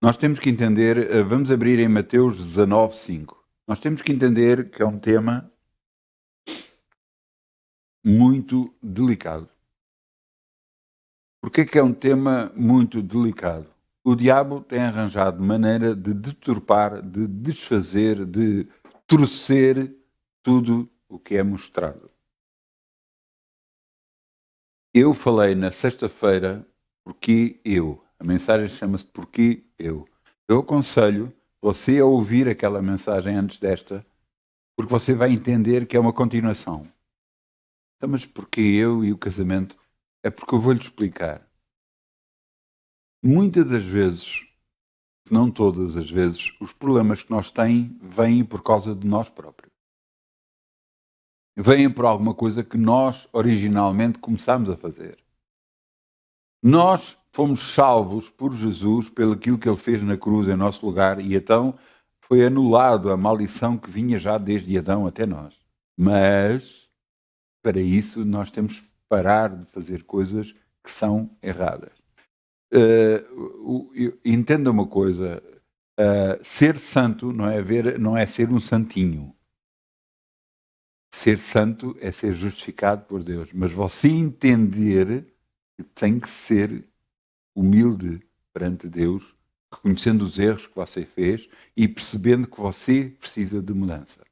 Nós temos que entender, vamos abrir em Mateus 19:5. Nós temos que entender que é um tema muito delicado. Porquê que é um tema muito delicado? O diabo tem arranjado maneira de deturpar, de desfazer, de torcer tudo o que é mostrado. Eu falei na sexta-feira porque eu. A mensagem chama-se Porque eu. Eu aconselho você a ouvir aquela mensagem antes desta, porque você vai entender que é uma continuação. Então, mas porquê eu e o casamento? É porque eu vou-lhe explicar. Muitas das vezes, se não todas as vezes, os problemas que nós temos vêm por causa de nós próprios. Vêm por alguma coisa que nós originalmente começámos a fazer. Nós fomos salvos por Jesus pelo aquilo que ele fez na cruz em nosso lugar e então foi anulado a maldição que vinha já desde Adão até nós. Mas para isso nós temos que parar de fazer coisas que são erradas. Entenda uma coisa, ser santo não é ser um santinho. Ser santo é ser justificado por Deus. Mas você entender que tem que ser humilde perante Deus, reconhecendo os erros que você fez e percebendo que você precisa de mudança.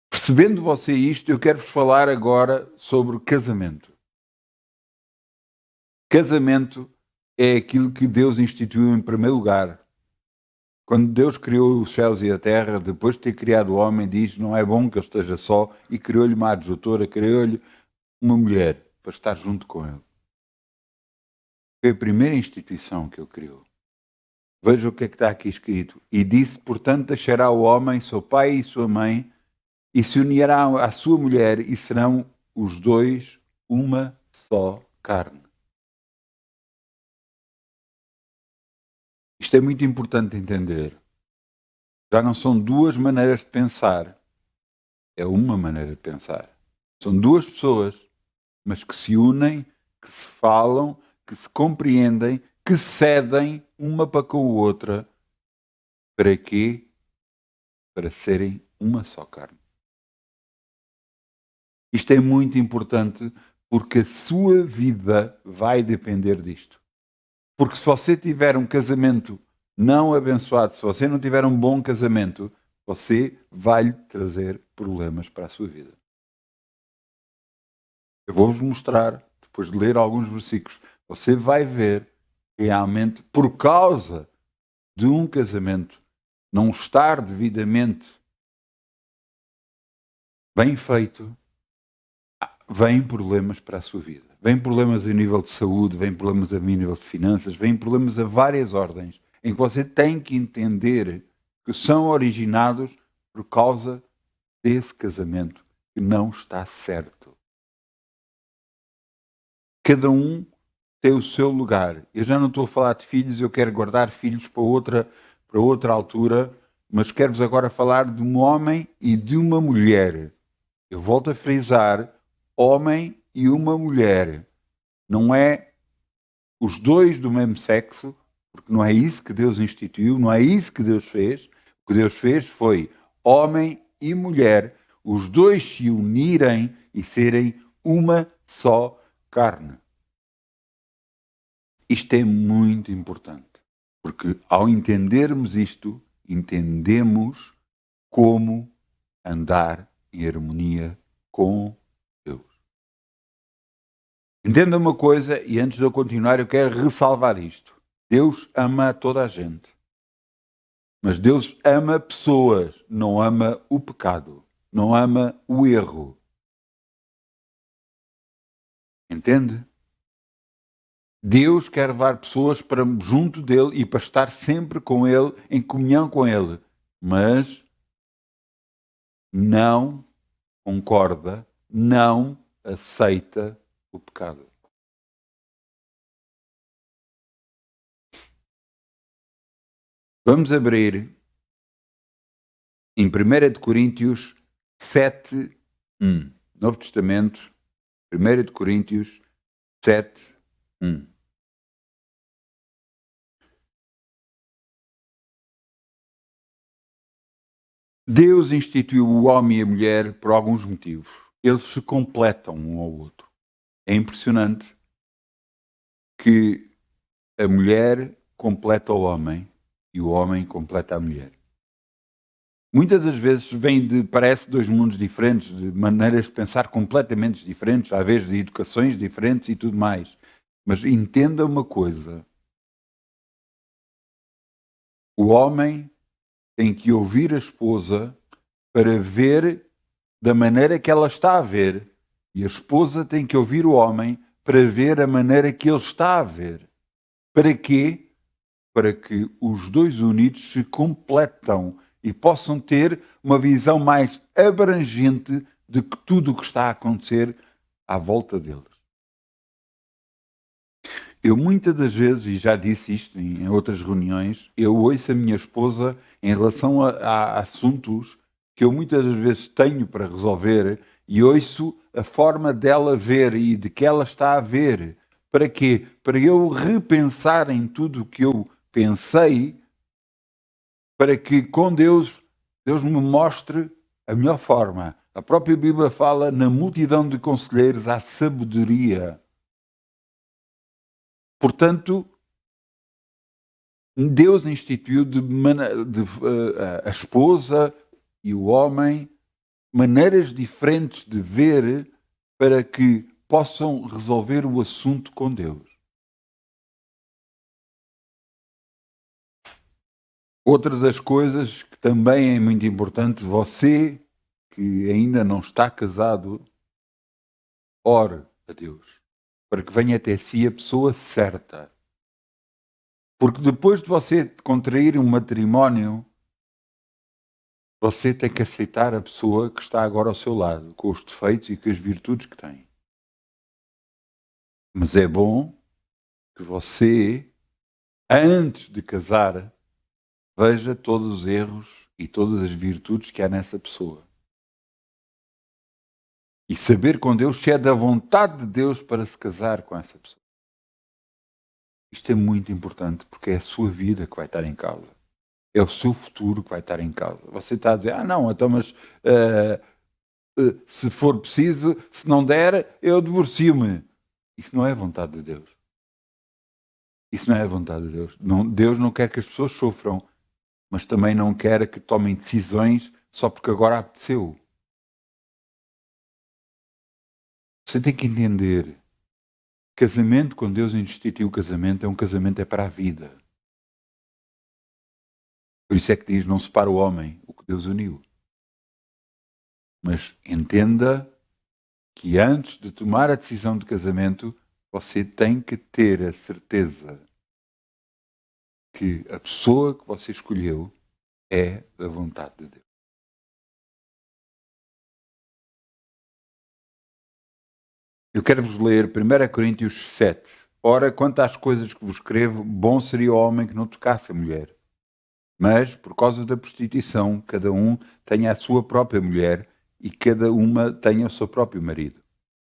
Percebendo você isto, eu quero-vos falar agora sobre o casamento. Casamento é aquilo que Deus instituiu em primeiro lugar. Quando Deus criou os céus e a terra, depois de ter criado o homem, diz: não é bom que ele esteja só, e criou-lhe uma adjutora, criou-lhe uma mulher para estar junto com ele. Foi a primeira instituição que ele criou. Veja o que é que está aqui escrito. E disse, portanto, deixará o homem seu pai e sua mãe, e se unirá à sua mulher, e serão os dois uma só carne. Isto é muito importante entender. Já não são duas maneiras de pensar, é uma maneira de pensar. São duas pessoas, mas que se unem, que se falam, que se compreendem, que cedem uma para com a outra. Para quê? Para serem uma só carne. Isto é muito importante porque a sua vida vai depender disto. Porque se você tiver um casamento não abençoado, se você não tiver um bom casamento, você vai trazer problemas para a sua vida. Eu vou-vos mostrar, depois de ler alguns versículos, você vai ver realmente, por causa de um casamento não estar devidamente bem feito, vêm problemas para a sua vida. Vêm problemas a nível de saúde, vêm problemas a nível de finanças, vêm problemas a várias ordens, em que você tem que entender que são originados por causa desse casamento que não está certo. Cada um tem o seu lugar. Eu já não estou a falar de filhos, eu quero guardar filhos para outra altura, mas quero-vos agora falar de um homem e de uma mulher. Eu volto a frisar, homem e uma mulher. Não é os dois do mesmo sexo, porque não é isso que Deus instituiu, não é isso que Deus fez. O que Deus fez foi homem e mulher, os dois se unirem e serem uma só carne. Isto é muito importante, porque ao entendermos isto, entendemos como andar em harmonia com Deus. Entenda uma coisa, e antes de eu continuar, eu quero ressalvar isto. Deus ama toda a gente. Mas Deus ama pessoas, não ama o pecado, não ama o erro. Entende? Deus quer levar pessoas para junto dele e para estar sempre com ele, em comunhão com ele. Mas não concorda, não aceita o pecado. Vamos abrir em 1 de Coríntios 7, 1. Novo Testamento, 1 de Coríntios 7, 1. Deus instituiu o homem e a mulher por alguns motivos. Eles se completam um ao outro. É impressionante que a mulher completa o homem e o homem completa a mulher. Muitas das vezes parece dois mundos diferentes, de maneiras de pensar completamente diferentes, às vezes de educações diferentes e tudo mais. Mas entenda uma coisa. O homem tem que ouvir a esposa para ver da maneira que ela está a ver. E a esposa tem que ouvir o homem para ver a maneira que ele está a ver. Para quê? Para que os dois unidos se completam e possam ter uma visão mais abrangente de que tudo o que está a acontecer à volta deles. Eu muitas das vezes, e já disse isto em outras reuniões, eu ouço a minha esposa em relação a assuntos que eu muitas das vezes tenho para resolver e ouço a forma dela ver e de que ela está a ver. Para quê? Para eu repensar em tudo o que eu pensei, para que com Deus me mostre a melhor forma. A própria Bíblia fala na multidão de conselheiros há sabedoria. Portanto, Deus instituiu a esposa e o homem maneiras diferentes de ver para que possam resolver o assunto com Deus. Outra das coisas que também é muito importante, você que ainda não está casado, ore a Deus para que venha até si a pessoa certa. Porque depois de você contrair um matrimónio, você tem que aceitar a pessoa que está agora ao seu lado, com os defeitos e com as virtudes que tem. Mas é bom que você, antes de casar, veja todos os erros e todas as virtudes que há nessa pessoa. E saber com Deus se é da vontade de Deus para se casar com essa pessoa. Isto é muito importante porque é a sua vida que vai estar em causa. É o seu futuro que vai estar em causa. Você está a dizer, não, então, mas se for preciso, se não der, eu divorcio-me. Isso não é a vontade de Deus. Isso não é a vontade de Deus. Não, Deus não quer que as pessoas sofram, mas também não quer que tomem decisões só porque agora apeteceu. Você tem que entender. Casamento, quando Deus instituiu o casamento, é um casamento é para a vida. Por isso é que diz, não separa o homem, o que Deus uniu. Mas entenda que antes de tomar a decisão de casamento, você tem que ter a certeza que a pessoa que você escolheu é da vontade de Deus. Eu quero-vos ler 1 Coríntios 7. Ora, quanto às coisas que vos escrevo, bom seria o homem que não tocasse a mulher. Mas, por causa da prostituição, cada um tenha a sua própria mulher e cada uma tenha o seu próprio marido.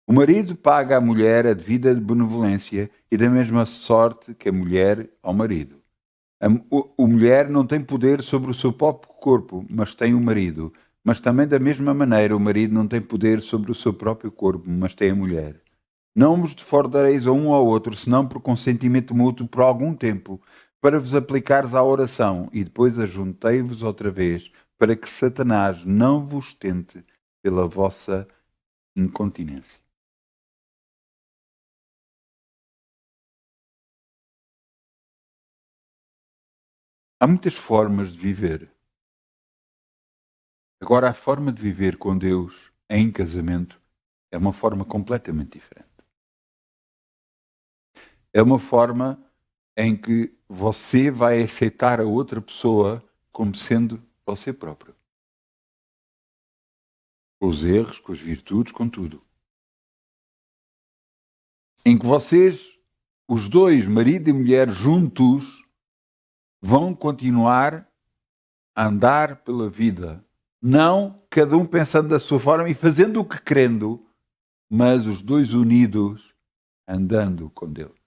O marido paga à mulher a devida benevolência e da mesma sorte que a mulher ao marido. A mulher não tem poder sobre o seu próprio corpo, mas tem o marido. Mas também da mesma maneira o marido não tem poder sobre o seu próprio corpo, mas tem a mulher. Não vos defraudareis a um ao outro, senão por consentimento mútuo por algum tempo, para vos aplicares à oração, e depois ajuntei-vos outra vez, para que Satanás não vos tente pela vossa incontinência. Há muitas formas de viver. Agora, a forma de viver com Deus em casamento é uma forma completamente diferente. É uma forma em que você vai aceitar a outra pessoa como sendo você próprio. Com os erros, com as virtudes, com tudo. Em que vocês, os dois, marido e mulher, juntos, vão continuar a andar pela vida. Não cada um pensando da sua forma e fazendo o que querendo, mas os dois unidos andando com Deus.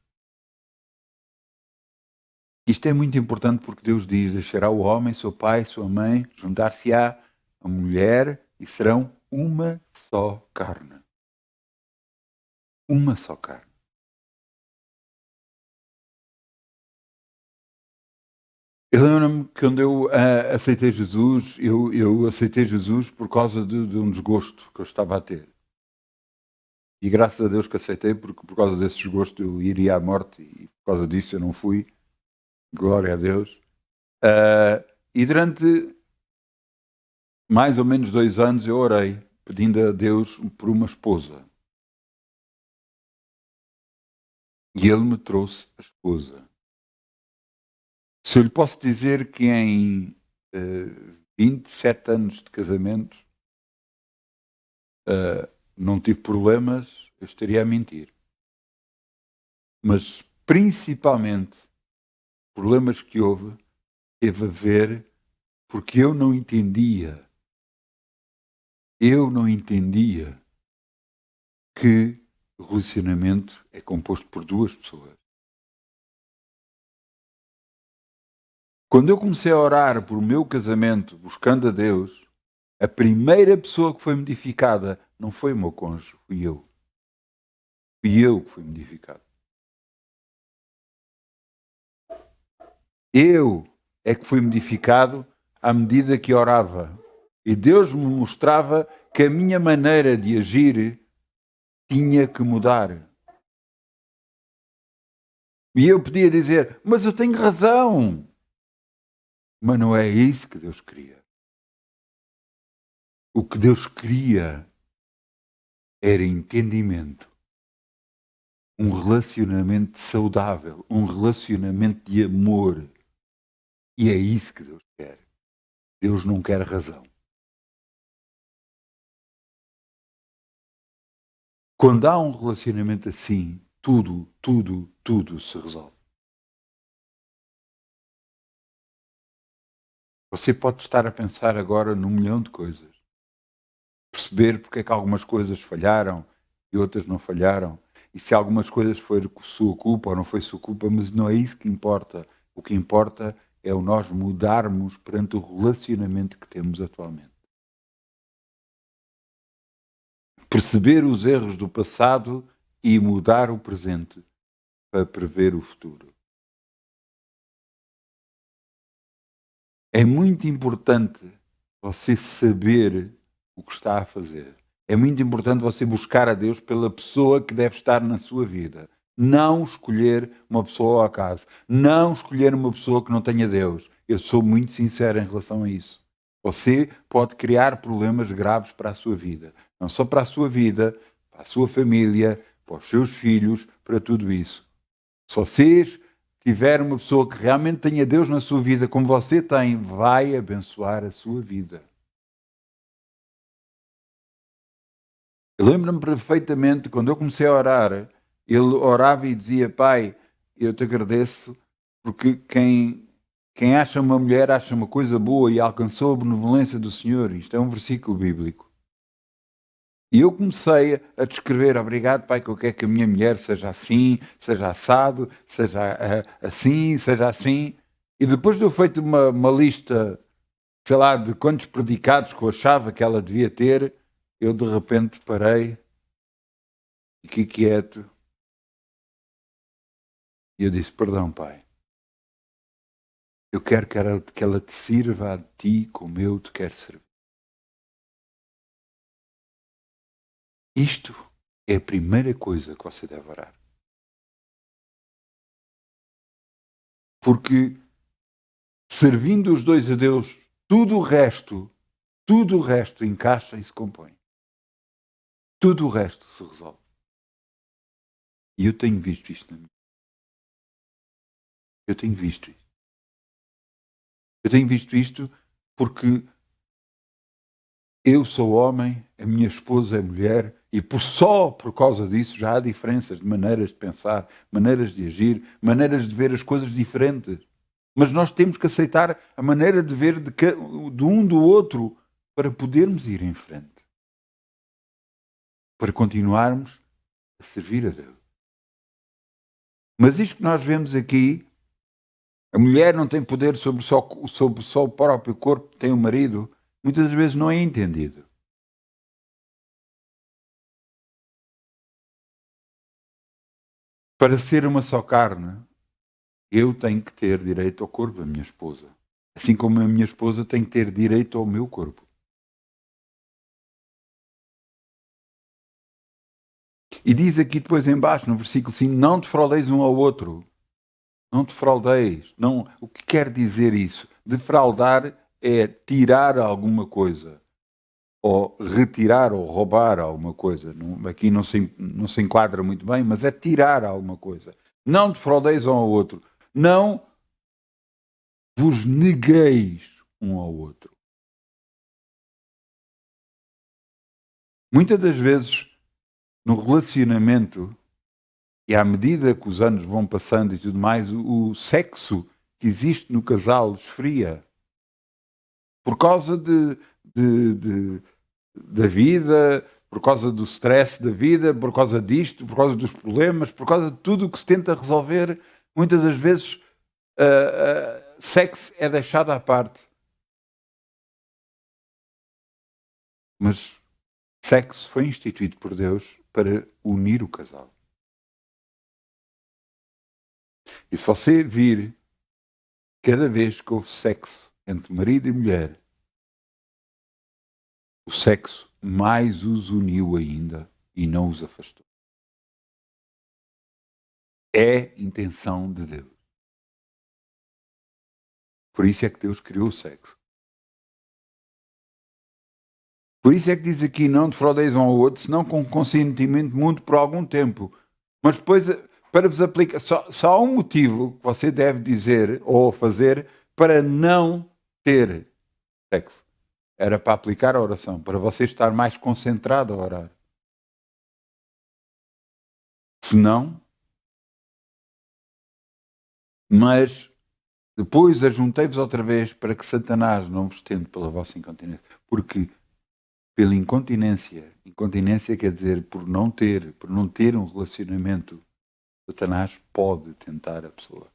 Isto é muito importante porque Deus diz, deixará o homem, seu pai, sua mãe, juntar-se-á a mulher e serão uma só carne. Uma só carne. Eu lembro-me que quando eu aceitei Jesus, eu aceitei Jesus por causa de um desgosto que eu estava a ter. E graças a Deus que aceitei, porque por causa desse desgosto eu iria à morte e por causa disso eu não fui. Glória a Deus. E durante mais ou menos 2 anos eu orei, pedindo a Deus por uma esposa. E Ele me trouxe a esposa. Se eu lhe posso dizer que em 27 anos de casamento não tive problemas, eu estaria a mentir. Mas principalmente problemas que houve teve a ver porque eu não entendia que o relacionamento é composto por 2 pessoas. Quando eu comecei a orar por o meu casamento, buscando a Deus, a primeira pessoa que foi modificada não foi o meu cônjuge, fui eu. Fui eu que fui modificado. Eu é que fui modificado à medida que orava. E Deus me mostrava que a minha maneira de agir tinha que mudar. E eu podia dizer, mas eu tenho razão. Mas não é isso que Deus queria. O que Deus queria era entendimento. Um relacionamento saudável, um relacionamento de amor. E é isso que Deus quer. Deus não quer razão. Quando há um relacionamento assim, tudo se resolve. Você pode estar a pensar agora num milhão de coisas. Perceber porque é que algumas coisas falharam e outras não falharam. E se algumas coisas foram sua culpa ou não foi sua culpa, mas não é isso que importa. O que importa é o nós mudarmos perante o relacionamento que temos atualmente. Perceber os erros do passado e mudar o presente para prever o futuro. É muito importante você saber o que está a fazer. É muito importante você buscar a Deus pela pessoa que deve estar na sua vida. Não escolher uma pessoa ao acaso. Não escolher uma pessoa que não tenha Deus. Eu sou muito sincero em relação a isso. Você pode criar problemas graves para a sua vida. Não só para a sua vida, para a sua família, para os seus filhos, para tudo isso. Se vocês tiverem uma pessoa que realmente tenha Deus na sua vida, como você tem, vai abençoar a sua vida. Eu lembro-me perfeitamente, quando eu comecei a orar, ele orava e dizia, Pai, eu te agradeço, porque quem acha uma mulher acha uma coisa boa e alcançou a benevolência do Senhor. Isto é um versículo bíblico. E eu comecei a descrever, obrigado, Pai, que eu quero que a minha mulher seja assim, seja assado, seja assim, seja assim. E depois de eu feito uma lista, sei lá, de quantos predicados que eu achava que ela devia ter, eu de repente parei, fiquei quieto. E eu disse, perdão, Pai. Eu quero que ela te sirva a ti como eu te quero servir. Isto é a primeira coisa que você deve orar. Porque servindo os dois a Deus, tudo o resto encaixa e se compõe. Tudo o resto se resolve. E eu tenho visto isto na minha vida. Eu tenho visto isto. Eu tenho visto isto porque eu sou homem, a minha esposa é mulher, e só por causa disso já há diferenças de maneiras de pensar, maneiras de agir, maneiras de ver as coisas diferentes. Mas nós temos que aceitar a maneira de ver de um do outro para podermos ir em frente. Para continuarmos a servir a Deus. Mas isto que nós vemos aqui, a mulher não tem poder sobre só o próprio corpo, tem o marido. muitas das vezes não é entendido. Para ser uma só carne, eu tenho que ter direito ao corpo da minha esposa. Assim como a minha esposa tem que ter direito ao meu corpo. E diz aqui depois em baixo, no versículo 5, não defraudeis um ao outro. Não defraudeis. Não, o que quer dizer isso? Defraudar é tirar alguma coisa. Ou retirar ou roubar alguma coisa. Aqui não se enquadra muito bem, mas é tirar alguma coisa. Não defraudeis um ao outro. Não vos negueis um ao outro. Muitas das vezes, no relacionamento, e à medida que os anos vão passando e tudo mais, o sexo que existe no casal esfria. Por causa da vida, por causa do stress da vida, por causa disto, por causa dos problemas, por causa de tudo o que se tenta resolver, muitas das vezes sexo é deixado à parte. Mas sexo foi instituído por Deus para unir o casal. E se você vir, cada vez que houve sexo entre marido e mulher, o sexo mais os uniu ainda e não os afastou. É intenção de Deus. Por isso é que Deus criou o sexo. Por isso é que diz aqui, não defraudeis um ao outro, senão com consentimento mútuo por algum tempo. Mas depois, para vos aplicar, só há um motivo que você deve dizer ou fazer para não ter sexo. Era para aplicar a oração, para você estar mais concentrado a orar. Se não, mas depois ajuntei-vos outra vez para que Satanás não vos tente pela vossa incontinência. Porque pela incontinência quer dizer por não ter um relacionamento, Satanás pode tentar a pessoa.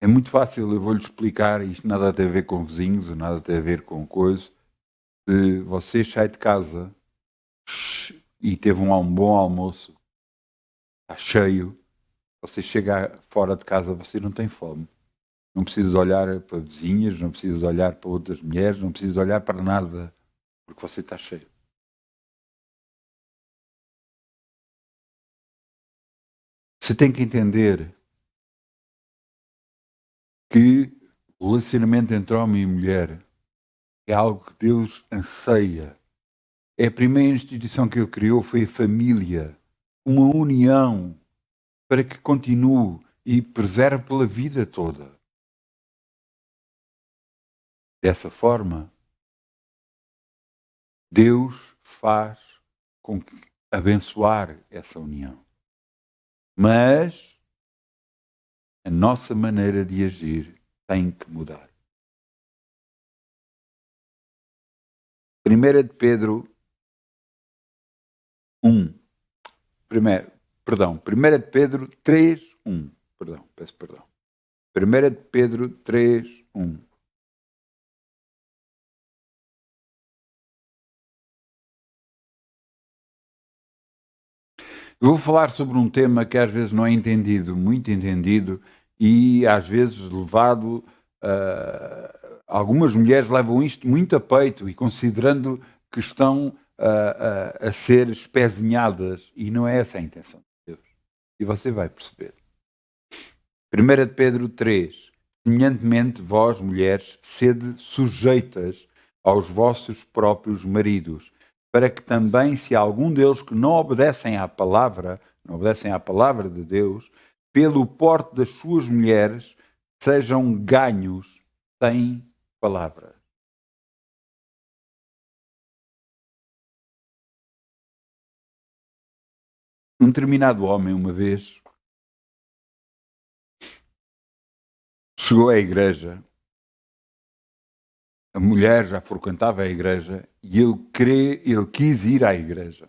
É muito fácil, eu vou-lhe explicar, isto nada tem a ver com vizinhos, nada tem a ver com coisa, de você sai de casa e teve um bom almoço, está cheio, você chega fora de casa, você não tem fome. Não precisa olhar para vizinhas, não precisa olhar para outras mulheres, não precisa olhar para nada, porque você está cheio. Você tem que entender que o relacionamento entre homem e mulher é algo que Deus anseia. É a primeira instituição que Ele criou, foi a família, uma união para que continue e preserve pela vida toda. Dessa forma, Deus faz com que abençoar essa união. Mas a nossa maneira de agir tem que mudar. 1 de Pedro 1. Primeira de Pedro 3, 1. Peço perdão. 1 de Pedro 3, 1. Eu vou falar sobre um tema que às vezes não é entendido, muito entendido, e às vezes levado. Algumas mulheres levam isto muito a peito e considerando que estão a ser espezinhadas, e não é essa a intenção de Deus. E você vai perceber. 1 de Pedro 3. Semelhantemente, vós, mulheres, sede sujeitas aos vossos próprios maridos, para que também, se algum deles que não obedecem à palavra de Deus, pelo porte das suas mulheres, sejam ganhos sem palavra. Um determinado homem, uma vez, chegou à igreja, a mulher já frequentava a igreja e ele quis ir à igreja.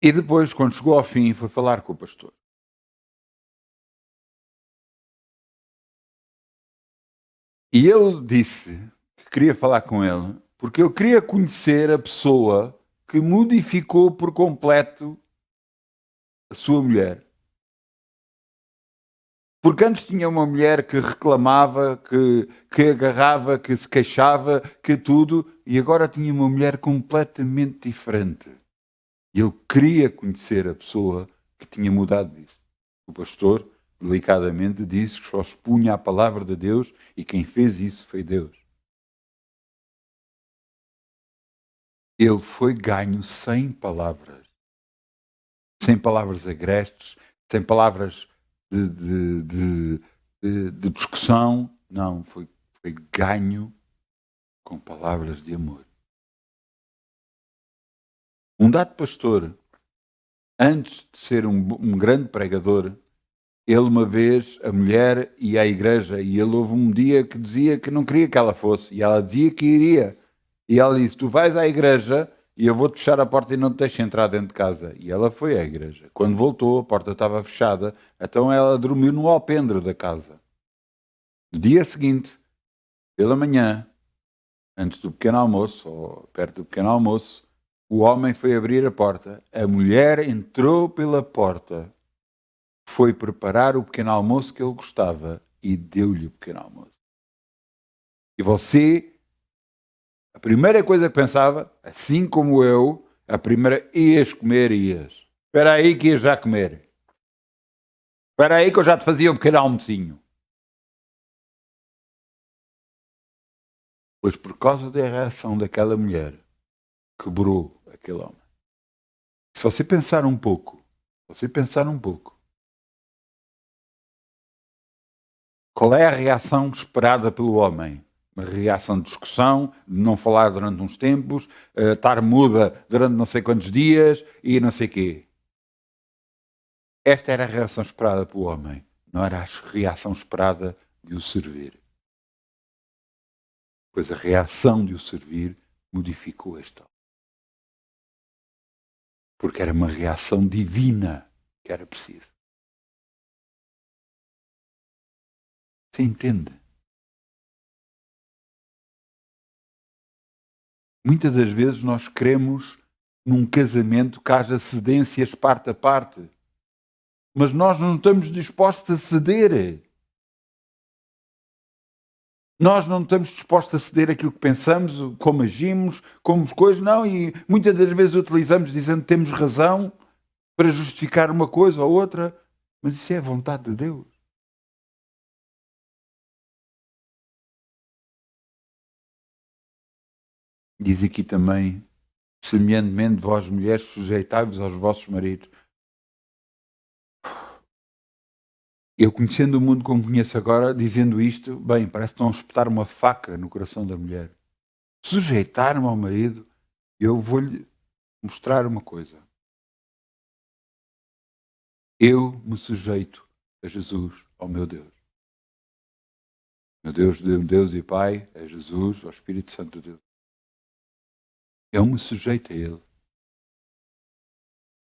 E depois, quando chegou ao fim, foi falar com o pastor. E ele disse que queria falar com ele, porque ele queria conhecer a pessoa que modificou por completo a sua mulher. Porque antes tinha uma mulher que reclamava, que agarrava, que se queixava, que tudo, e agora tinha uma mulher completamente diferente. E ele queria conhecer a pessoa que tinha mudado isso. O pastor, delicadamente, disse que só expunha a palavra de Deus e quem fez isso foi Deus. Ele foi ganho sem palavras. Sem palavras agrestes, sem palavras de discussão. Não, foi ganho com palavras de amor. Um dado pastor, antes de ser um grande pregador, ele uma vez, a mulher ia à igreja e ele houve um dia que dizia que não queria que ela fosse e ela dizia que iria. E ela disse, tu vais à igreja e eu vou-te fechar a porta e não te deixo entrar dentro de casa. E ela foi à igreja. Quando voltou, a porta estava fechada, então ela dormiu no alpendre da casa. No dia seguinte, pela manhã, antes do pequeno almoço, ou perto do pequeno almoço, o homem foi abrir a porta. A mulher entrou pela porta, foi preparar o pequeno almoço que ele gostava e deu-lhe o pequeno almoço. E você, a primeira coisa que pensava, assim como eu, a primeira, ias comer, ias. Espera aí que ias já comer. Espera aí que eu já te fazia um pequeno almocinho. Pois por causa da reação daquela mulher, quebrou aquele homem. Se você pensar um pouco, qual é a reação esperada pelo homem? Uma reação de discussão, de não falar durante uns tempos, estar muda durante não sei quantos dias e não sei quê. Esta era a reação esperada pelo homem. Não era a reação esperada de o servir. Pois a reação de o servir modificou este homem. Porque era uma reação divina que era preciso. Você entende? Muitas das vezes nós queremos num casamento que haja cedências parte a parte. Mas nós não estamos dispostos a ceder. Nós não estamos dispostos a ceder aquilo que pensamos, como agimos, como as coisas, não, e muitas das vezes utilizamos dizendo que temos razão para justificar uma coisa ou outra, mas isso é a vontade de Deus. Diz aqui também, semelhantemente, vós mulheres, sujeitai-vos aos vossos maridos. Eu, conhecendo o mundo como conheço agora, dizendo isto, bem, parece que estão a espetar uma faca no coração da mulher. Sujeitar-me ao marido, eu vou-lhe mostrar uma coisa. Eu me sujeito a Jesus, ao meu Deus. Meu Deus e Pai, a Jesus, ao Espírito Santo de Deus. Eu me sujeito a Ele.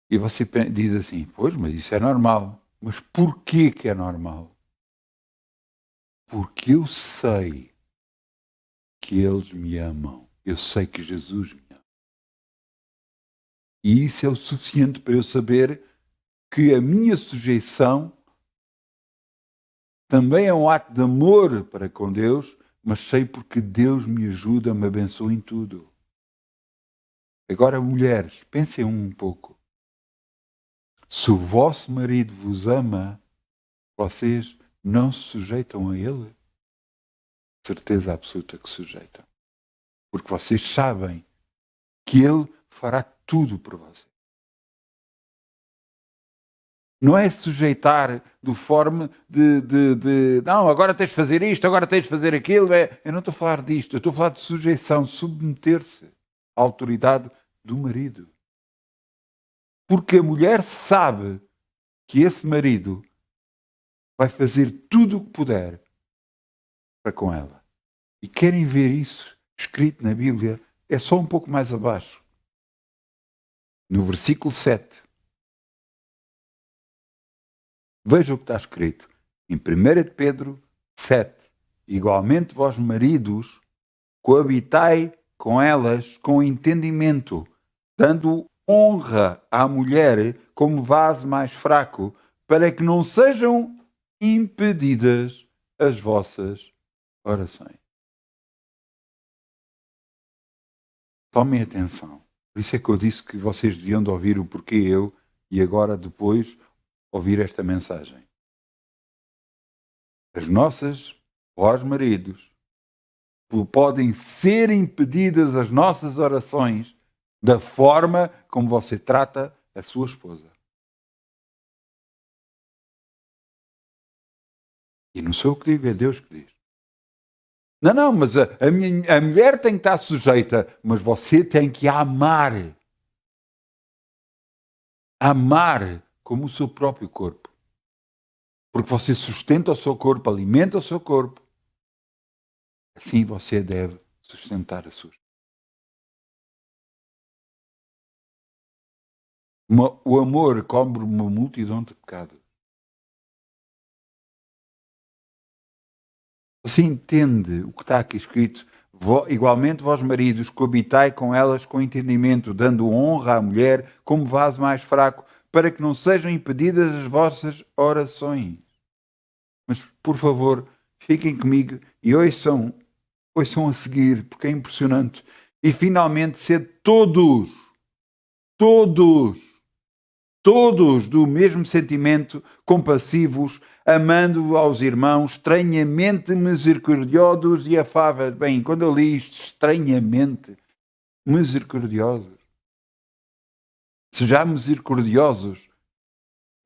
E você diz assim, pois, mas isso é normal. Mas porquê que é normal? Porque eu sei que eles me amam. Eu sei que Jesus me ama. E isso é o suficiente para eu saber que a minha sujeição também é um ato de amor para com Deus, mas sei porque Deus me ajuda, me abençoa em tudo. Agora, mulheres, pensem um pouco. Se o vosso marido vos ama, vocês não se sujeitam a ele? Certeza absoluta que se sujeitam. Porque vocês sabem que ele fará tudo por vocês. Não é sujeitar de forma de não, agora tens de fazer isto, agora tens de fazer aquilo. Eu não estou a falar disto, eu estou a falar de sujeição, submeter-se à autoridade do marido. Porque a mulher sabe que esse marido vai fazer tudo o que puder para com ela. E querem ver isso escrito na Bíblia, é só um pouco mais abaixo. No versículo 7. Veja o que está escrito. Em 1 de Pedro 7, igualmente vós maridos, coabitai com elas com entendimento, dando honra à mulher como vaso mais fraco, para que não sejam impedidas as vossas orações. Tomem atenção. Por isso é que eu disse que vocês deviam de ouvir o porquê eu e agora depois ouvir esta mensagem. As nossas, vós maridos, podem ser impedidas as nossas orações da forma como você trata a sua esposa. E não sou eu que digo, é Deus que diz. Não, mas a mulher tem que estar sujeita, mas você tem que amar. Amar como o seu próprio corpo. Porque você sustenta o seu corpo, alimenta o seu corpo. Assim você deve sustentar a sua. O amor cobre uma multidão de pecados. Você entende o que está aqui escrito? Igualmente vós maridos, coabitai com elas com entendimento, dando honra à mulher como vaso mais fraco, para que não sejam impedidas as vossas orações. Mas, por favor, fiquem comigo e ouçam a seguir, porque é impressionante. E finalmente, sede todos do mesmo sentimento, compassivos, amando aos irmãos, estranhamente misericordiosos e afáveis. Bem, quando eu li isto, estranhamente misericordiosos. Sejam misericordiosos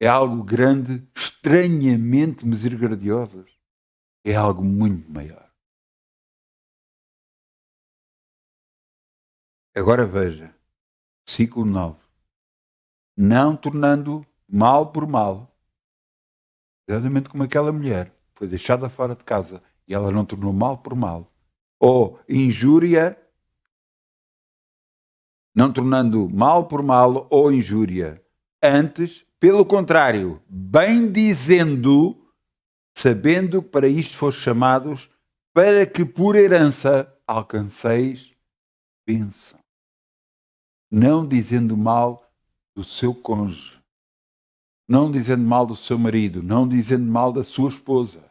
é algo grande, estranhamente misericordiosos é algo muito maior. Agora veja, versículo 9. Não tornando mal por mal, exatamente como aquela mulher foi deixada fora de casa e ela não tornou mal por mal, ou injúria, não tornando mal por mal ou injúria, antes, pelo contrário, bem dizendo, sabendo que para isto foste chamados, para que por herança alcanceis bênção. Não dizendo mal do seu cônjuge, não dizendo mal do seu marido, não dizendo mal da sua esposa,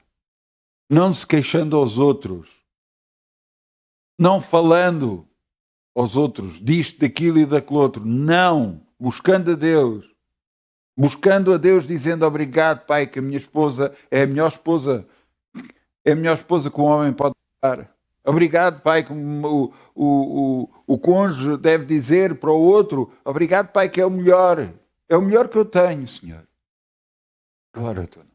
não se queixando aos outros, não falando aos outros disto, daquilo e daquele outro, não, buscando a Deus dizendo obrigado, Pai, que a minha esposa é a melhor esposa que um homem pode dar. Obrigado, Pai, como o cônjuge deve dizer para o outro, obrigado, Pai, que é o melhor que eu tenho, Senhor. Glória a Deus.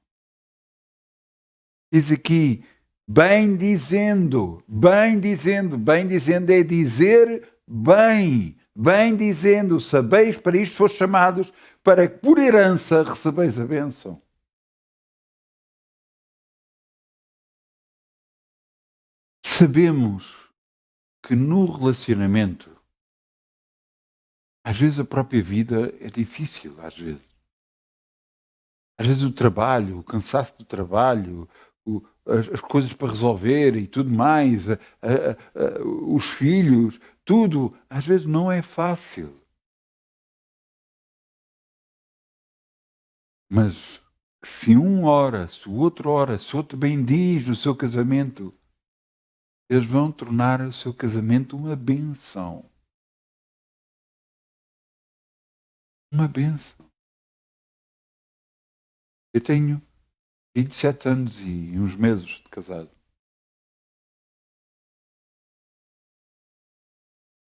Diz aqui, bem dizendo é dizer bem dizendo, sabeis para isto foste chamados, para que por herança recebeis a bênção. Sabemos que no relacionamento, às vezes a própria vida é difícil, às vezes. Às vezes o trabalho, o cansaço do trabalho, as coisas para resolver e tudo mais, os filhos, tudo, às vezes não é fácil. Mas se um ora, se o outro bendiz o seu casamento, eles vão tornar o seu casamento uma benção. Uma benção. Eu tenho 27 anos e uns meses de casado.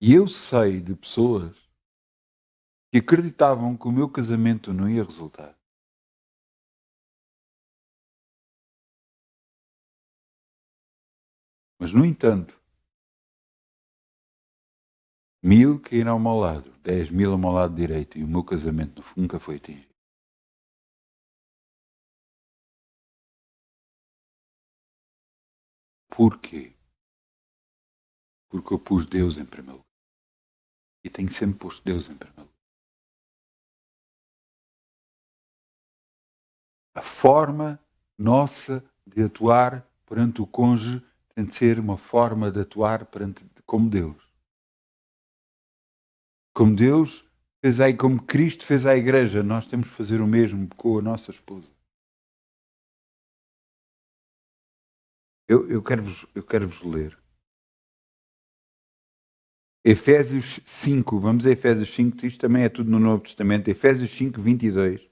E eu sei de pessoas que acreditavam que o meu casamento não ia resultar. Mas, no entanto, 1000 caíram ao meu lado, 10.000 ao meu lado direito e o meu casamento nunca foi atingido. Porquê? Porque eu pus Deus em primeiro lugar. E tenho sempre posto Deus em primeiro lugar. A forma nossa de atuar perante o cônjuge tem de ser uma forma de atuar como Deus. Como Deus fez aí, como Cristo fez à igreja, nós temos de fazer o mesmo com a nossa esposa. Eu quero-vos ler. Efésios 5, vamos a Efésios 5, isto também é tudo no Novo Testamento. Efésios 5, 22.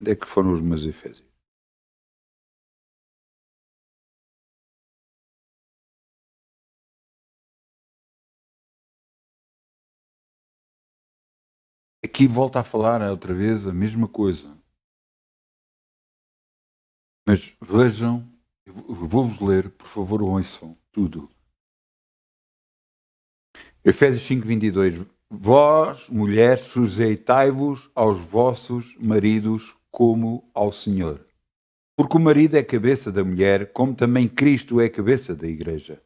Onde é que foram os meus Efésios? Aqui volta a falar outra vez a mesma coisa. Mas vejam, eu vou-vos ler, por favor, ouçam tudo. Efésios 5, 22. Vós, mulheres, sujeitai-vos aos vossos maridos como ao Senhor. Porque o marido é cabeça da mulher, como também Cristo é cabeça da igreja,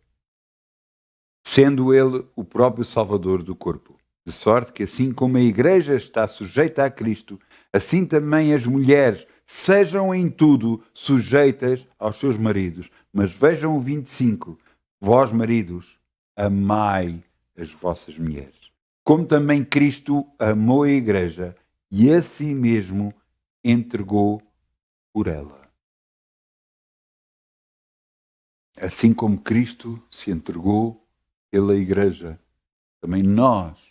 sendo ele o próprio Salvador do corpo. De sorte que assim como a igreja está sujeita a Cristo, assim também as mulheres sejam em tudo sujeitas aos seus maridos. Mas vejam o 25. Vós, maridos, amai as vossas mulheres, como também Cristo amou a igreja e a si mesmo entregou por ela. Assim como Cristo se entregou pela igreja, também nós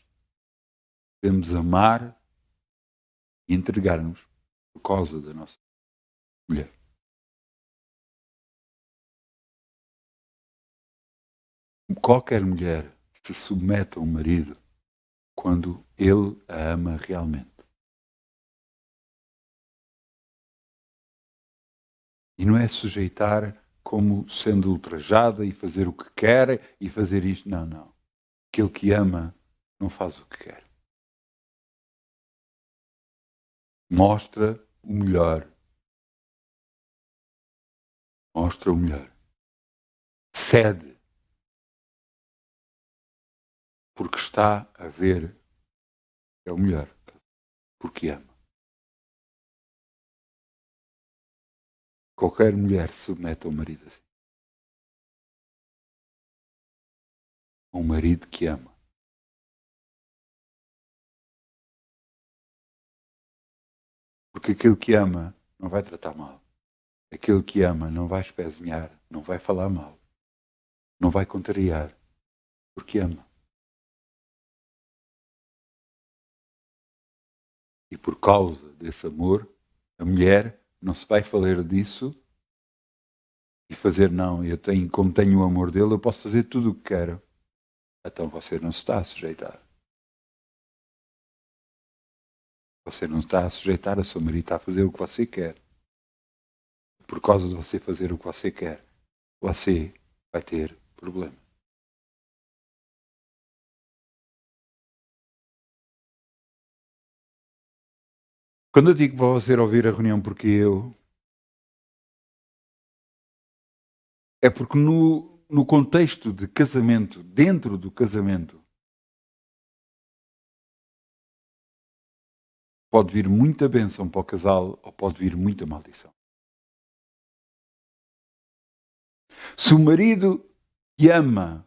devemos amar e entregar-nos por causa da nossa mulher. Qualquer mulher se submete a um marido quando ele a ama realmente. E não é sujeitar como sendo ultrajada e fazer o que quer e fazer isto. Não, não. Aquele que ama não faz o que quer. Mostra o melhor. Mostra o melhor. Cede. Porque está a ver é o melhor. Porque ama. Qualquer mulher se submete ao marido assim. Um marido que ama. Porque aquele que ama não vai tratar mal. Aquele que ama não vai espezinhar, não vai falar mal, não vai contrariar, porque ama. E por causa desse amor, a mulher não se vai falar disso e fazer, não, como tenho o amor dele, eu posso fazer tudo o que quero. Então você não se está a sujeitar. Você não está a sujeitar a seu marido, está a fazer o que você quer. Por causa de você fazer o que você quer, você vai ter problema. Quando eu digo para você ouvir a reunião porque é porque no contexto de casamento, dentro do casamento, pode vir muita bênção para o casal ou pode vir muita maldição. Se o marido que ama,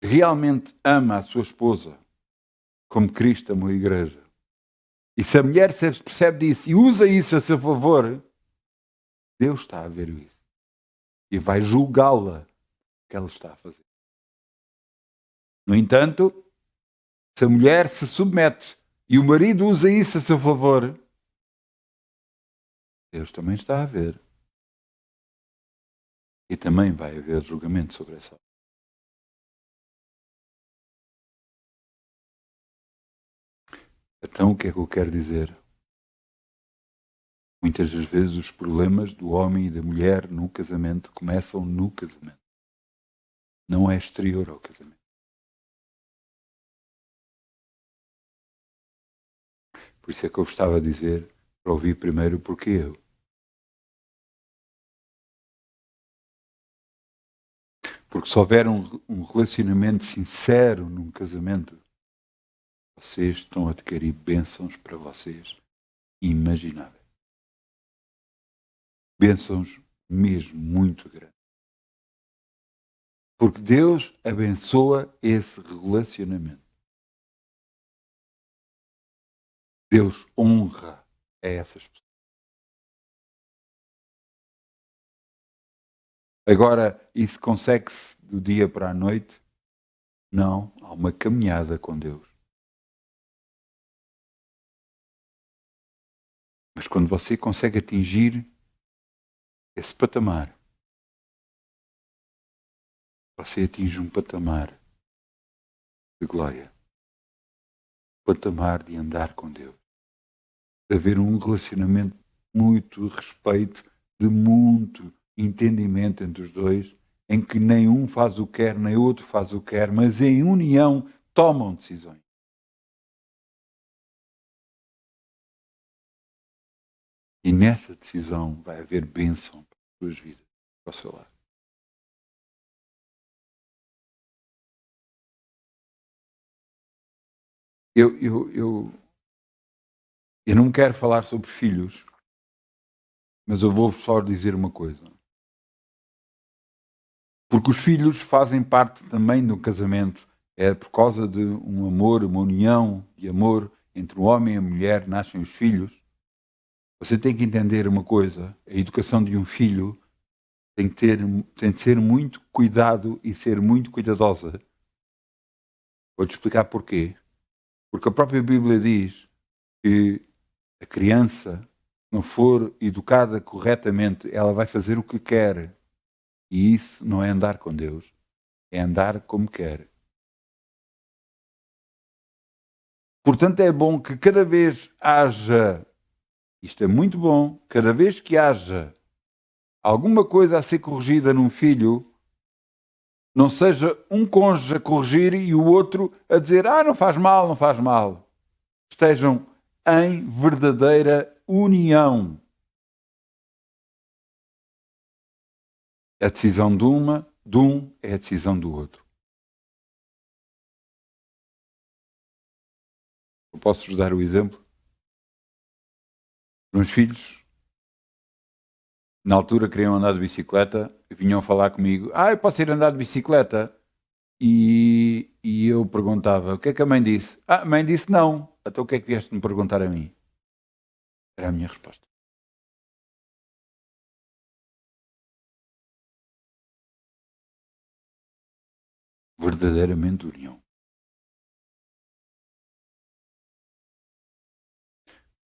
realmente ama a sua esposa, como Cristo amou a igreja, e se a mulher se percebe disso e usa isso a seu favor, Deus está a ver isso. E vai julgá-la o que ela está a fazer. No entanto, se a mulher se submete e o marido usa isso a seu favor, Deus também está a ver. E também vai haver julgamento sobre essa. Então, o que é que eu quero dizer? Muitas das vezes os problemas do homem e da mulher no casamento começam no casamento. Não é exterior ao casamento. Por isso é que eu estava a dizer para ouvir primeiro porque eu. Porque se houver um relacionamento sincero num casamento, vocês estão a adquirir bênçãos para vocês imagináveis. bênçãos mesmo muito grandes. Porque Deus abençoa esse relacionamento. Deus honra a essas pessoas. Agora, isso consegue-se do dia para a noite? Não, há uma caminhada com Deus. Mas quando você consegue atingir esse patamar, você atinge um patamar de glória, um patamar de andar com Deus, de haver um relacionamento muito respeito, de muito entendimento entre os dois, em que nem um faz o que quer, nem outro faz o que quer, mas em união tomam decisões. E nessa decisão vai haver bênção para as suas vidas, para o seu lado. Eu não quero falar sobre filhos, mas eu vou só dizer uma coisa. Porque os filhos fazem parte também do casamento. É por causa de um amor, uma união de amor entre o homem e a mulher, nascem os filhos. Você tem que entender uma coisa: a educação de um filho tem de ser muito cuidado e ser muito cuidadosa. Vou-te explicar porquê. Porque a própria Bíblia diz que a criança, se não for educada corretamente, ela vai fazer o que quer. E isso não é andar com Deus, é andar como quer. Portanto, é bom que cada vez haja, isto é muito bom, cada vez que haja alguma coisa a ser corrigida num filho, não seja um cônjuge a corrigir e o outro a dizer, não faz mal, não faz mal. Estejam em verdadeira união. A decisão de um é a decisão do outro. Eu posso-vos dar o exemplo? Meus filhos, na altura, queriam andar de bicicleta e vinham falar comigo, eu posso ir andar de bicicleta? E eu perguntava, o que é que a mãe disse? A mãe disse não. Então o que é que vieste me perguntar a mim? Era a minha resposta. Verdadeiramente união.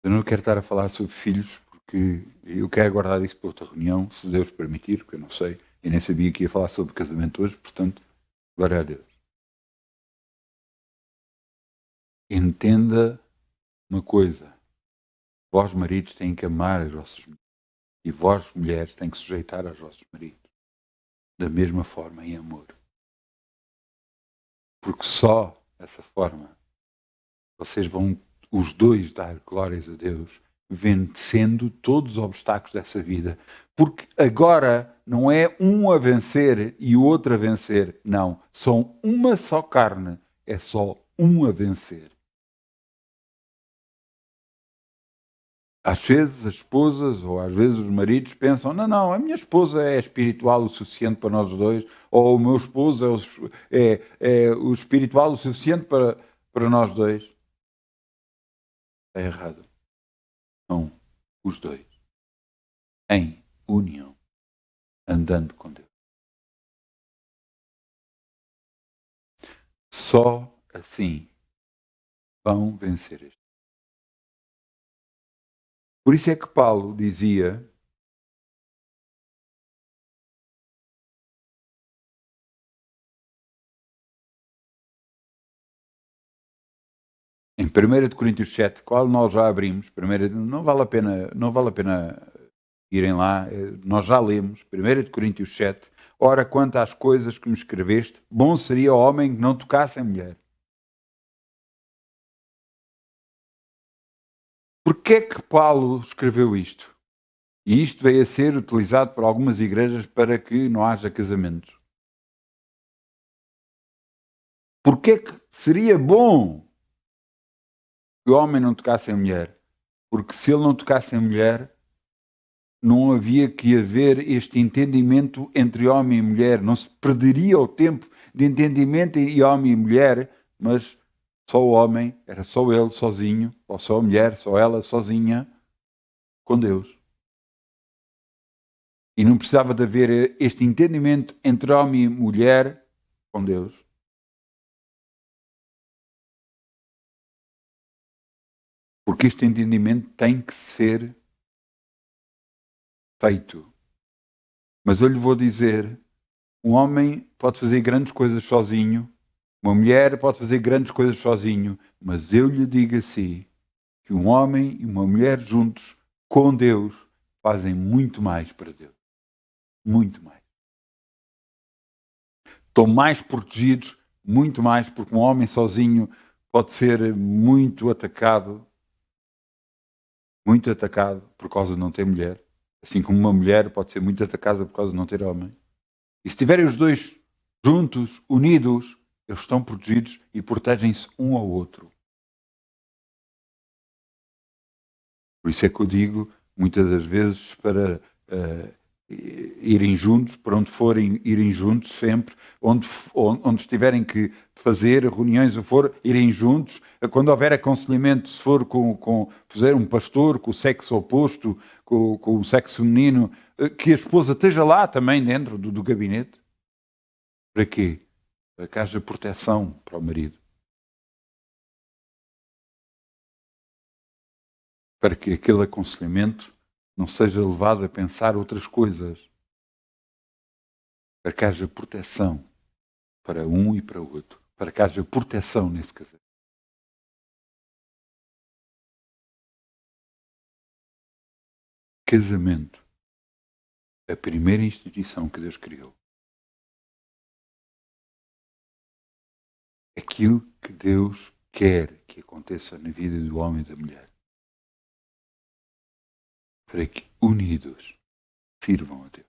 Eu não quero estar a falar sobre filhos, porque eu quero guardar isso para outra reunião, se Deus permitir, porque eu não sei, e nem sabia que ia falar sobre casamento hoje, portanto, glória a Deus. Entenda uma coisa, vós maridos têm que amar as vossas mulheres, e vós mulheres têm que sujeitar aos vossos maridos, da mesma forma, em amor. Porque só dessa forma vocês vão os dois dar glórias a Deus, vencendo todos os obstáculos dessa vida. Porque agora não é um a vencer e o outro a vencer. Não. São uma só carne. É só um a vencer. Às vezes as esposas ou às vezes os maridos pensam, não, a minha esposa é espiritual o suficiente para nós dois, ou o meu esposo é o espiritual o suficiente para nós dois. Está errado. São os dois em união, andando com Deus. Só assim vão vencer este. Por isso é que Paulo dizia em 1 Coríntios 7, qual nós já abrimos, não vale a pena irem lá, nós já lemos, 1 Coríntios 7, ora, quanto às coisas que me escreveste, bom seria o homem que não tocasse a mulher. Porquê é que Paulo escreveu isto? E isto veio a ser utilizado por algumas igrejas para que não haja casamentos. Porquê é que seria bom que o homem não tocasse a mulher? Porque se ele não tocasse a mulher, não havia que haver este entendimento entre homem e mulher, não se perderia o tempo de entendimento entre homem e mulher, mas só o homem, era só ele sozinho, ou só a mulher, só ela sozinha, com Deus. E não precisava de haver este entendimento entre homem e mulher com Deus. Porque este entendimento tem que ser feito. Mas eu lhe vou dizer, um homem pode fazer grandes coisas sozinho, uma mulher pode fazer grandes coisas sozinho, mas eu lhe digo assim, que um homem e uma mulher juntos, com Deus, fazem muito mais para Deus. Muito mais. Estão mais protegidos, muito mais, porque um homem sozinho pode ser muito atacado por causa de não ter mulher, assim como uma mulher pode ser muito atacada por causa de não ter homem. E se estiverem os dois juntos, unidos, eles estão protegidos e protegem-se um ao outro. Por isso é que eu digo, muitas das vezes, para irem juntos, para onde forem, irem juntos sempre, onde estiverem que fazer reuniões ou for, irem juntos. Quando houver aconselhamento, se for fazer um pastor com o sexo oposto, com o sexo feminino, que a esposa esteja lá também dentro do gabinete. Para quê? Para que haja proteção para o marido. Para que aquele aconselhamento não seja levado a pensar outras coisas. Para que haja proteção para um e para o outro. Para que haja proteção nesse casamento. Casamento. A primeira instituição que Deus criou. Aquilo que Deus quer que aconteça na vida do homem e da mulher. Para que unidos sirvam a Deus.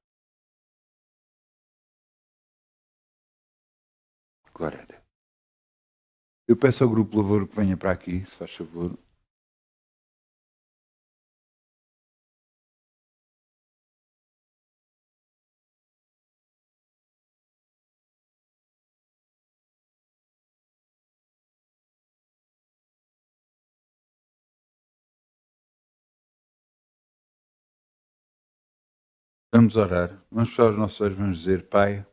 Glória a Deus. Eu peço ao grupo Louvor que venha para aqui, se faz favor. Vamos orar. Vamos fechar os nossos olhos, vamos dizer, Pai,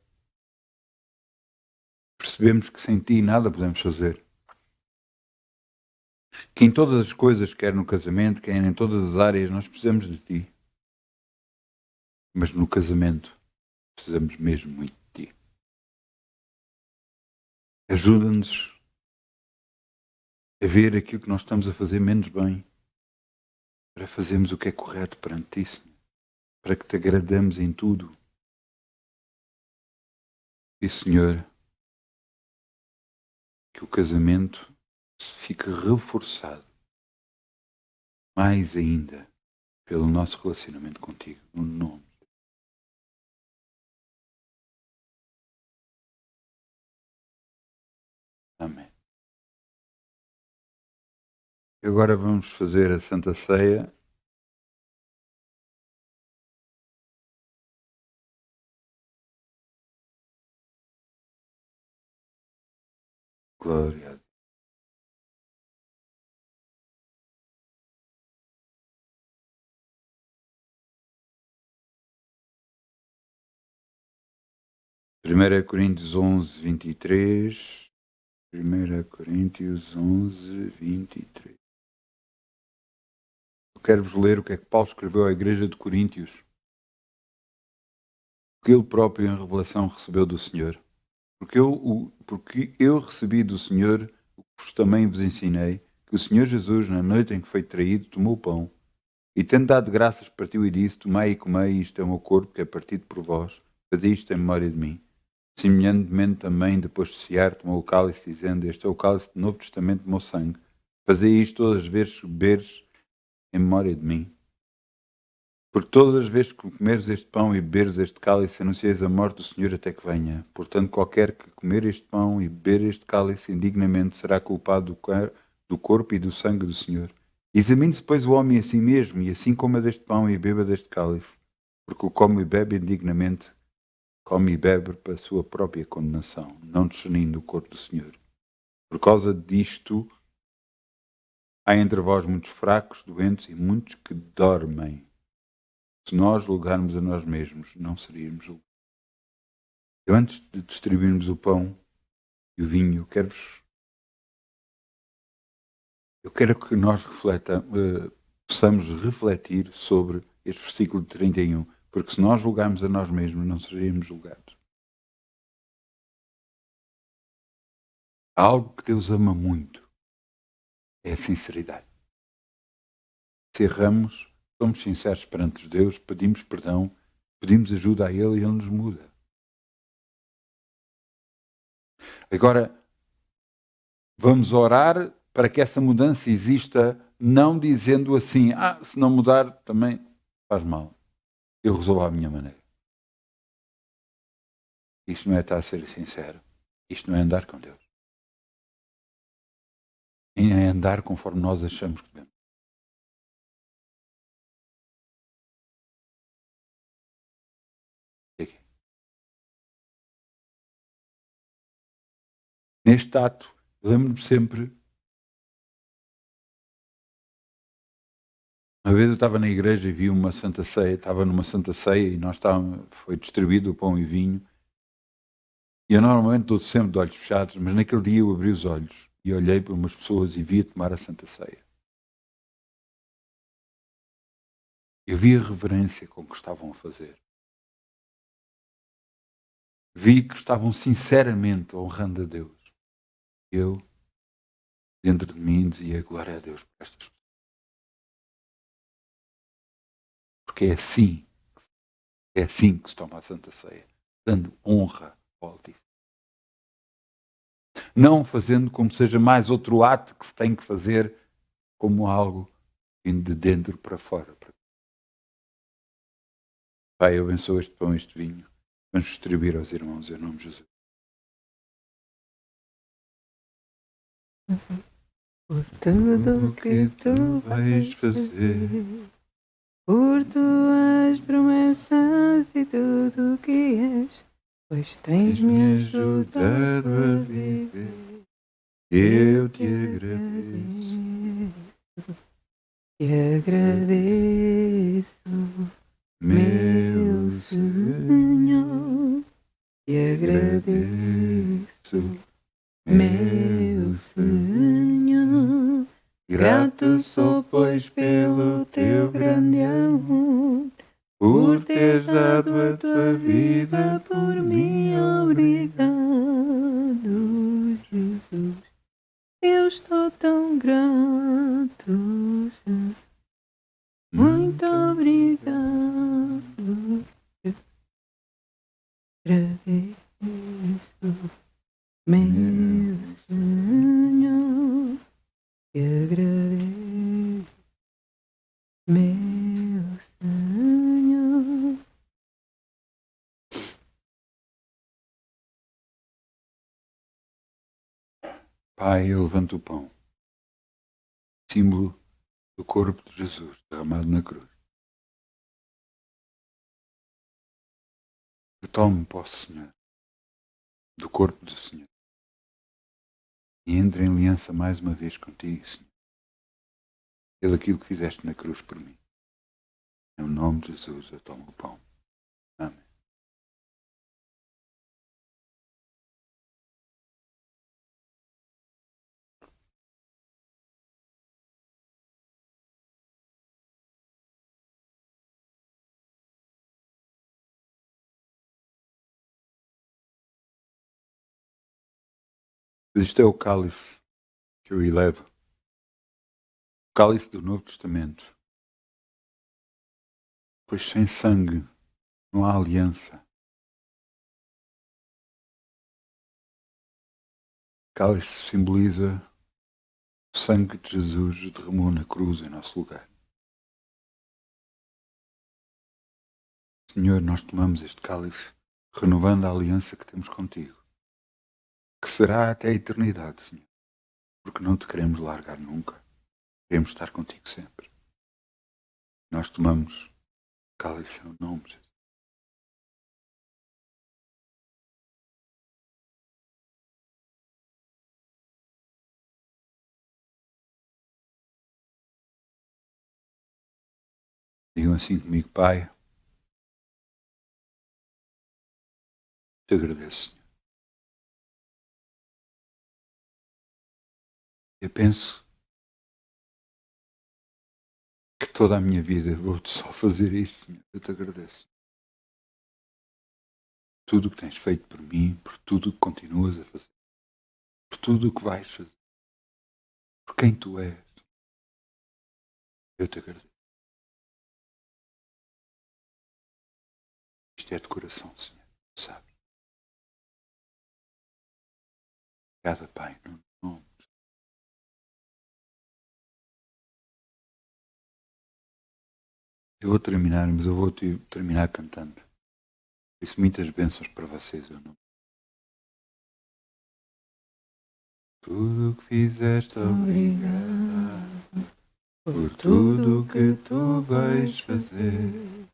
percebemos que sem Ti nada podemos fazer. Que em todas as coisas, quer no casamento, quer em todas as áreas, nós precisamos de Ti. Mas no casamento, precisamos mesmo muito de Ti. Ajuda-nos a ver aquilo que nós estamos a fazer menos bem, para fazermos o que é correto perante Ti, Senhor. Para que Te agradamos em tudo. E, Senhor, que o casamento fique reforçado mais ainda pelo nosso relacionamento contigo, no nome. Amém. E agora vamos fazer a Santa Ceia. Glória a Deus. Primeira Coríntios 11, 23. 1 Coríntios 11, 23. Eu quero-vos ler o que é que Paulo escreveu à igreja de Coríntios. Que ele próprio em revelação recebeu do Senhor. Porque eu recebi do Senhor o que vos também vos ensinei, que o Senhor Jesus, na noite em que foi traído, tomou o pão, e tendo dado graças, partiu e disse, tomai e comei, isto é o meu corpo, que é partido por vós, fazei isto em memória de mim. Semelhantemente também, depois de cear, tomou o cálice, dizendo, este é o cálice do Novo Testamento do meu sangue. Fazei isto todas as vezes que beberes em memória de mim. Porque todas as vezes que comeres este pão e beberes este cálice, anunciais a morte do Senhor até que venha. Portanto, qualquer que comer este pão e beber este cálice indignamente será culpado do corpo e do sangue do Senhor. Examine-se, pois, o homem a si mesmo, e assim coma deste pão e beba deste cálice, porque o come e bebe indignamente, come e bebe para a sua própria condenação, não discernindo o corpo do Senhor. Por causa disto, há entre vós muitos fracos, doentes e muitos que dormem. Se nós julgarmos a nós mesmos, não seríamos julgados. Eu, antes de distribuirmos o pão e o vinho, eu quero que nós possamos refletir sobre este versículo de 31, porque se nós julgarmos a nós mesmos, não seríamos julgados. Há algo que Deus ama muito, é a sinceridade. Se erramos, somos sinceros perante Deus, pedimos perdão, pedimos ajuda a Ele e Ele nos muda. Agora, vamos orar para que essa mudança exista, não dizendo assim, se não mudar também faz mal. Eu resolvo à minha maneira. Isto não é estar a ser sincero. Isto não é andar com Deus. É andar conforme nós achamos que devemos. Neste ato, lembro-me sempre. Uma vez eu estava na igreja e vi uma Santa Ceia, estava numa Santa Ceia e foi distribuído o pão e vinho. E eu normalmente estou sempre de olhos fechados, mas naquele dia eu abri os olhos e olhei para umas pessoas e vi a tomar a Santa Ceia. Eu vi a reverência com que estavam a fazer. Vi que estavam sinceramente honrando a Deus. Eu, dentro de mim, dizia glória a Deus por estas pessoas. Porque é assim que se toma a Santa Ceia, dando honra ao Altíssimo. Não fazendo como seja mais outro ato que se tem que fazer como algo vindo de dentro para fora. Pai, abençoa este pão e este vinho. Vamos distribuir aos irmãos em nome de Jesus. Por tudo que tu vais fazer, por tuas promessas e tudo que és, pois tens me ajudado a viver. Eu te agradeço. Te agradeço, meu Senhor. Te agradeço, meu Senhor. Grato sou, pois, pelo teu grande amor, por teres dado a tua vida por mim. Obrigado, Jesus. Eu estou tão grato, Jesus. Muito obrigado. Agradeço, meu Senhor. Te agradeço, meu Senhor. Pai, eu levanto o pão, símbolo do corpo de Jesus derramado na cruz. Eu tomo posse, Senhor, do corpo do Senhor e entro em aliança mais uma vez contigo, Senhor, pelo aquilo que fizeste na cruz por mim. Em nome de Jesus eu tomo o pão. Amém. Isto é o cálice que eu elevo. O cálice do Novo Testamento. Pois sem sangue não há aliança. O cálice simboliza o sangue de Jesus derramou na cruz em nosso lugar. Senhor, nós tomamos este cálice renovando a aliança que temos contigo, que será até a eternidade, Senhor, porque não te queremos largar nunca. Queremos estar contigo sempre. Nós tomamos cálice em nome de Jesus. Digam assim comigo, Pai, te agradeço, Senhor. Eu penso que toda a minha vida vou-te só fazer isto, Senhor. Eu te agradeço. Tudo o que tens feito por mim, por tudo o que continuas a fazer, por tudo o que vais fazer, por quem tu és. Eu te agradeço. Isto é de coração, Senhor. Tu sabes. Obrigado, Pai, no nome. Eu vou terminar, mas eu vou terminar cantando. Por isso, muitas bênçãos para vocês. Eu não... Tudo o que fizeste, obrigado. Por tudo o que tu vais fazer.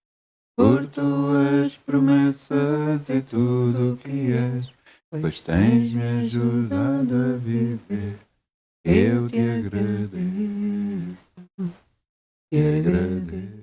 Por tuas promessas e tudo o que és. Pois tens me ajudado a viver. Eu te agradeço. Te agradeço.